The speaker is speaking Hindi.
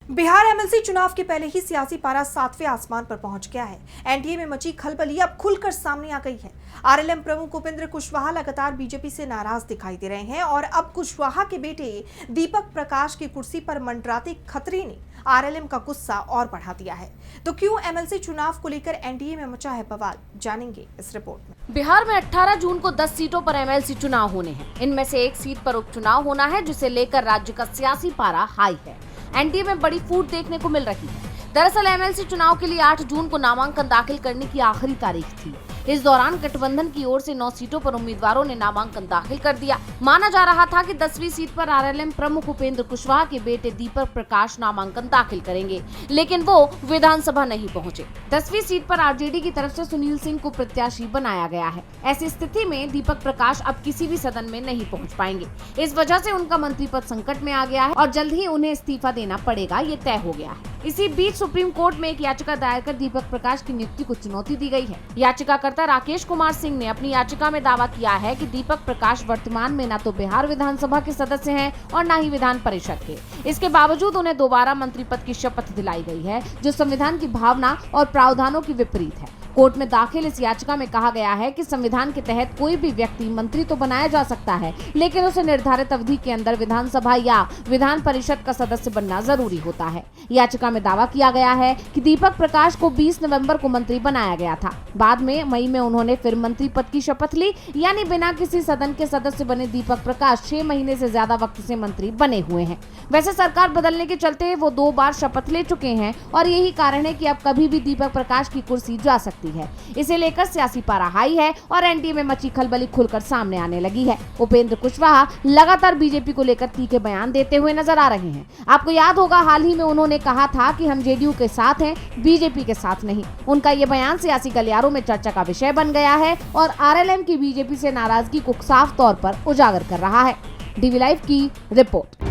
बिहार एमएलसी चुनाव के पहले ही सियासी पारा 7वें आसमान पर पहुंच गया है। एनडीए में मची खलबली अब खुलकर सामने आ गई है। आरएलएम प्रमुख उपेंद्र कुशवाहा लगातार बीजेपी से नाराज दिखाई दे रहे हैं और अब कुशवाहा के बेटे दीपक प्रकाश की कुर्सी पर मंडराते खतरे ने आरएलएम का गुस्सा और बढ़ा दिया है। तो क्यों एमएलसी चुनाव को लेकर एनडीए में मचा है बवाल, जानेंगे इस रिपोर्ट में। बिहार में 18 जून को 10 सीटों पर एमएलसी चुनाव होने हैं। इनमें से एक सीट पर उपचुनाव होना है, जिसे लेकर राज्य का सियासी पारा हाई है। एनडीए में बड़ी फूट देखने को मिल रही है। दरअसल एमएलसी चुनाव के लिए 8 जून को नामांकन दाखिल करने की आखिरी तारीख थी। इस दौरान गठबंधन की ओर से 9 सीटों पर उम्मीदवारों ने नामांकन दाखिल कर दिया। माना जा रहा था कि 10वीं सीट पर आरएलएम प्रमुख उपेंद्र कुशवाहा के बेटे दीपक प्रकाश नामांकन दाखिल करेंगे, लेकिन वो विधानसभा नहीं पहुंचे। 10वीं सीट पर आरजेडी की तरफ से सुनील सिंह को प्रत्याशी बनाया गया है। ऐसी स्थिति में दीपक प्रकाश अब किसी भी सदन में नहीं पहुंच पाएंगे। इस वजह से उनका मंत्री पद संकट में आ गया है और जल्द ही उन्हें इस्तीफा देना पड़ेगा, ये तय हो गया है। इसी बीच सुप्रीम कोर्ट में एक याचिका दायर कर दीपक प्रकाश की नियुक्ति को चुनौती दी गई है। याचिकाकर्ता राकेश कुमार सिंह ने अपनी याचिका में दावा किया है कि दीपक प्रकाश वर्तमान में न तो बिहार विधानसभा के सदस्य हैं और न ही विधान परिषद के। इसके बावजूद उन्हें दोबारा मंत्री पद की शपथ दिलाई गई है, जो संविधान की भावना और प्रावधानों की विपरीत है। कोर्ट में दाखिल इस याचिका में कहा गया है कि संविधान के तहत कोई भी व्यक्ति मंत्री तो बनाया जा सकता है, लेकिन उसे निर्धारित अवधि के अंदर विधानसभा या विधान परिषद का सदस्य बनना जरूरी होता है। याचिका में दावा किया गया है कि दीपक प्रकाश को 20 नवंबर को मंत्री बनाया गया था। बाद में मई में उन्होंने फिर मंत्री पद की शपथ ली, यानी बिना किसी सदन के सदस्य बने दीपक प्रकाश 6 महीने से ज्यादा वक्त से मंत्री बने हुए हैं। वैसे सरकार बदलने के चलते वो 2 बार शपथ ले चुके हैं और यही कारण है कि अब कभी भी दीपक प्रकाश की कुर्सी जा सकती है। इसे लेकर सियासी पारा हाई है और एनडीए में मची खलबली खुलकर सामने आने लगी है। उपेंद्र कुशवाहा लगातार बीजेपी को लेकर तीखे बयान देते हुए नजर आ रहे हैं। आपको याद होगा, हाल ही में उन्होंने कहा था कि हम जेडीयू के साथ हैं, बीजेपी के साथ नहीं। उनका ये बयान सियासी गलियारों में चर्चा का विषय बन गया है और आरएलएम की बीजेपी से नाराजगी को साफ तौर पर उजागर कर रहा है। डीवी लाइव की रिपोर्ट।